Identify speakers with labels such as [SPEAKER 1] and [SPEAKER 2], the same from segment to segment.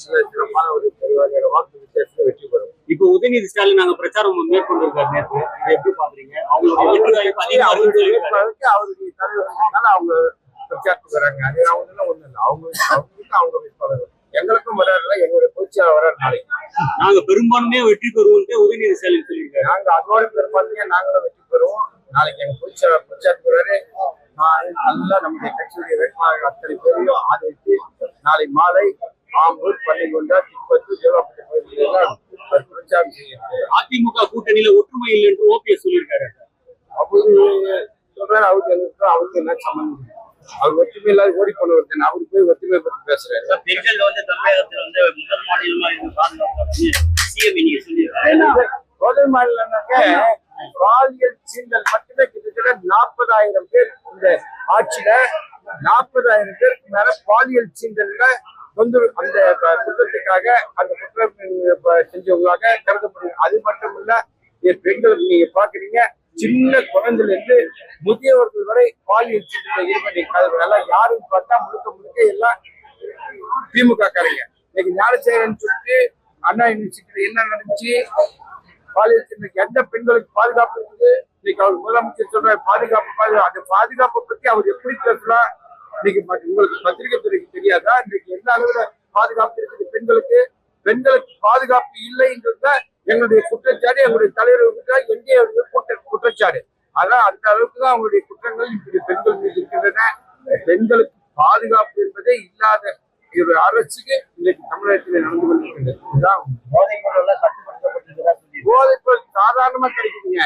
[SPEAKER 1] சிறப்பான ஒரு பெருவாரியான வாக்கு வித்தியாசத்தை வெற்றி பெறும்.
[SPEAKER 2] இப்போ உதயநிதி ஸ்டாலின் நாங்க பிரச்சாரம் மேற்கொண்டிருக்காரு நேற்று. இதை எப்படி பாக்குறீங்க? அவருடைய
[SPEAKER 1] தலைவர்களால அவங்க பிரச்சாரத்துக்கு வராங்க. அது அவங்க ஒண்ணு இல்லை, அவங்களுக்கு அவங்க வேட்பாளர். எங்களுக்கும் வராதுல, எங்களுடைய பொதுச்செயலாளர் வராது. நாளைக்கு
[SPEAKER 2] நாங்க பெரும்பான்மையா வெற்றி பெறுவோம் உதயநிதி ஸ்டாலின் சொல்லியிருக்காரு.
[SPEAKER 1] நாங்க அதோட பெரும்பான்மையா நாங்களும் வெற்றி பெறுவோம். நாளைக்கு எங்க பொதுச்செயலாளர் பிரச்சாரத்துக்கு வராரு. நல்லா நம்முடைய கட்சியுடைய வேட்பாளர்கள் அத்தனை பேரையும் ஆதரித்து நாளை மாலை ஆம்பூர், பள்ளிகொண்டா, திருப்பத்தூர், தேவாப்பட்டி பகுதிகளெல்லாம் பிரச்சாரம் செய்யுது.
[SPEAKER 2] அதிமுக கூட்டணியில ஒற்றுமை இல்லை என்று ஓபிஎஸ் சொல்லியிருக்காரு.
[SPEAKER 1] அவரு சொல்றாரு, அவருக்கு என்ன சம்பந்தம்? அவர் ஒற்றுமை இல்லாத ஓடி போனவர். அவரு போய் ஒற்றுமை பத்தி பேசுறாரு.
[SPEAKER 2] பெண்கள் வந்து தமிழகத்துல வந்து முதல் மாநிலமா
[SPEAKER 1] முதல் மாநிலம்னாக்க பாலியல் சீண்டல் மட்டுமே கிட்டத்தட்ட 40,000 பேர் இந்த ஆட்சியில 40,000 பேருக்கு மேல பாலியல் சீண்டல்ல வந்து அந்த குற்றத்துக்காக அந்த குற்றம் செஞ்சவங்களாக கருதப்படுது. அது மட்டும் இல்ல, பெண்களுக்கு நீங்க பாக்குறீங்க, சின்ன குழந்தைல இருந்து முதியவர்கள் வரை பாலியல் சீண்டல்ல ஈடுபட்டு யாரும் பார்த்தா முழுக்க எல்லாம் திமுக காரங்க. இன்னைக்கு ஞானசேகரன் சொல்லிட்டு அண்ணா யூனிவர்சிட்டியில என்ன நடந்துச்சு, பாலியல் சீண்டலுக்கு எந்த பெண்களுக்கு பாதுகாப்பு இருக்குது. இன்னைக்கு அவர் முதலமைச்சர் சொல்ற பாதுகாப்பு, அந்த பாதுகாப்பை பத்தி அவர் எப்படி பேசலாம்? இன்னைக்கு உங்களுக்கு பத்திரிகை துறைக்கு தெரியாதா? இன்னைக்கு எந்த அளவுல பாதுகாப்பு இருக்குது பெண்களுக்கு? பெண்களுக்கு பாதுகாப்பு இல்லைன்றத எங்களுடைய குற்றச்சாட்டு, எங்களுடைய தலைவர்கள் என்டிஏ குற்றச்சாட்டு. அதான் அந்த அளவுக்கு தான் அவங்களுடைய குற்றங்கள் இப்படி பெண்கள் மீது இருக்கின்றன. பெண்களுக்கு பாதுகாப்பு என்பதே இல்லாத ஒரு அரசுக்கு இன்னைக்கு தமிழகத்தில் நடந்து கொண்டிருக்கின்றது. இதுதான் போதைப் பொருள் கட்டுப்படுத்தப்பட்டிருக்கிறதா? போதைப் பொருள் சாதாரணமா கிடைக்குதுங்க.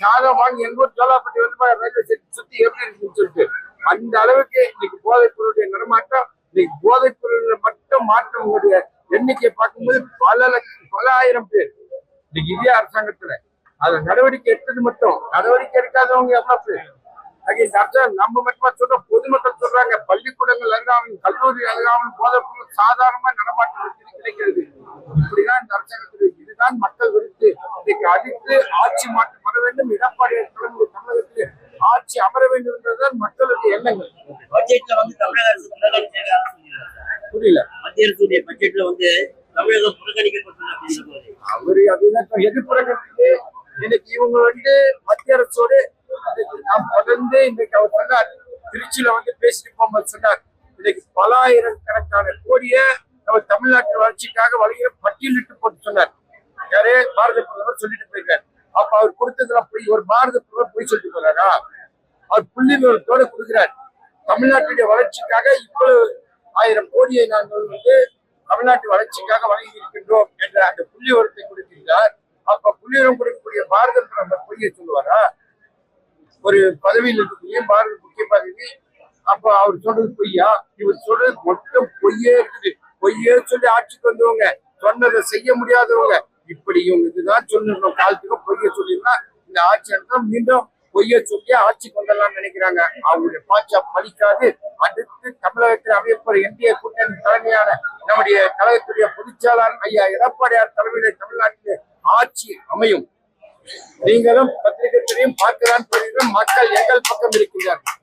[SPEAKER 1] சாதாரண எங்க ஊர் சோலாப்பட்டி வந்து ரயில்வே ஸ்டேஷன் சுத்தி எப்படி இருக்குன்னு சொல்லிட்டு அந்த அளவுக்கு இன்னைக்கு போதைப் பொருளுடைய நடமாட்டம். இன்னைக்கு போதைப் பொருள்ல மட்டும் மாற்றவங்களுடைய எண்ணிக்கையை பார்க்கும்போது பல ஆயிரம் பேர் இன்னைக்கு இந்திய அரசாங்கத்துல அது நடவடிக்கை எடுத்தது மட்டும், நடவடிக்கை எடுக்காதவங்க எவ்வளவு பேர்? இந்த அரசாங்கம் நம்ம மட்டுமா சொல்றோம், பொதுமக்கள் சொல்றாங்க. பள்ளிக்கூடங்கள் அருகாமல், கல்லூரி அருகாமல் போதைப் பொருள் சாதாரணமா நடமாட்டம் கிடைக்கிறது. இப்படிதான் இந்த அரசாங்கத்தில் இதுதான் மக்கள் விருத்து. இன்னைக்கு அடித்து ஆட்சி மாற்றம் வர வேண்டும், எடப்பாடியார் தலைமையில் தமிழகத்தில் ஆட்சி அமர வேண்டும் என்றதுதான் மக்களுடைய எண்ணங்கள்.
[SPEAKER 2] பட்ஜெட்ல வந்து தமிழக அரசு
[SPEAKER 1] புரியல,
[SPEAKER 2] மத்திய அரசுடைய பட்ஜெட்ல வந்து தமிழகம் புறக்கணிக்கப்பட்டது.
[SPEAKER 1] அவரு அதுதான் எது புறக்கணித்து இன்னைக்கு இவங்க வந்து மத்திய அரசோடு நாம் தொடர்ந்து இன்னைக்கு அவர் சொன்னார், திருச்சியில வந்து பேசிட்டு போகும்போது சொன்னார், இன்னைக்கு பல ஆயிரக்கணக்கான கோடியை நம்ம தமிழ்நாட்டு வளர்ச்சிக்காக வழங்கிய பட்டியலிட்டு போட்டு சொன்னார். யாரே பாரத பிரதமர் சொல்லிட்டு போயிருக்காரு. அப்ப அவர் கொடுத்ததுல போய் ஒரு பாரத பிரதமர் போய் சொல்லிட்டு போறாரா? அவர் புள்ளி விவரத்தோட கொடுக்கிறார். தமிழ்நாட்டுடைய வளர்ச்சிக்காக இவ்வளவு 1000 கோடியை நாங்கள் வந்து தமிழ்நாட்டு வளர்ச்சிக்காக வழங்கி இருக்கின்றோம் என்ற அந்த புள்ளி விவரத்தை கொடுக்கிறார். அப்ப புள்ளி விவரம் கொடுக்கக்கூடிய பாரத பிரதமர் பொய்யை சொல்லுவாரா? ஒரு பதவியில் இருக்கக்கூடிய பாரத முக்கிய பதவி, அப்ப அவர் சொல்றது பொய்யா? இவர் சொல்றது மொத்தம் பொய்யே இருக்குது. பொய்யே சொல்லி ஆட்சிக்கு வந்தவங்க, சொன்னதை செய்ய முடியாதவங்க, இப்படி இவங்க இதுதான் சொல்லணும். காலத்துக்கும் பொய்ய சொல்லிருந்தா இந்த ஆட்சி மீண்டும் பொய்ய சொல்லி ஆட்சிக்கு வந்துடலாம்னு நினைக்கிறாங்க. அவங்களுடைய பாச்சா பலிக்காது. அடுத்து தமிழகத்தில் அமையப்போற என்டிஏ கூட்டணி தலைமையான நம்முடைய கழகத்துடைய பொதுச்செயலாளர் ஐயா எடப்பாடியார் தலைமையில தமிழ்நாட்டில் ஆட்சி அமையும். நீங்களும் பத்திரிகை துறையும் பார்க்கதான் மக்கள் எங்கள் பக்கம் இருக்கின்றார்கள்.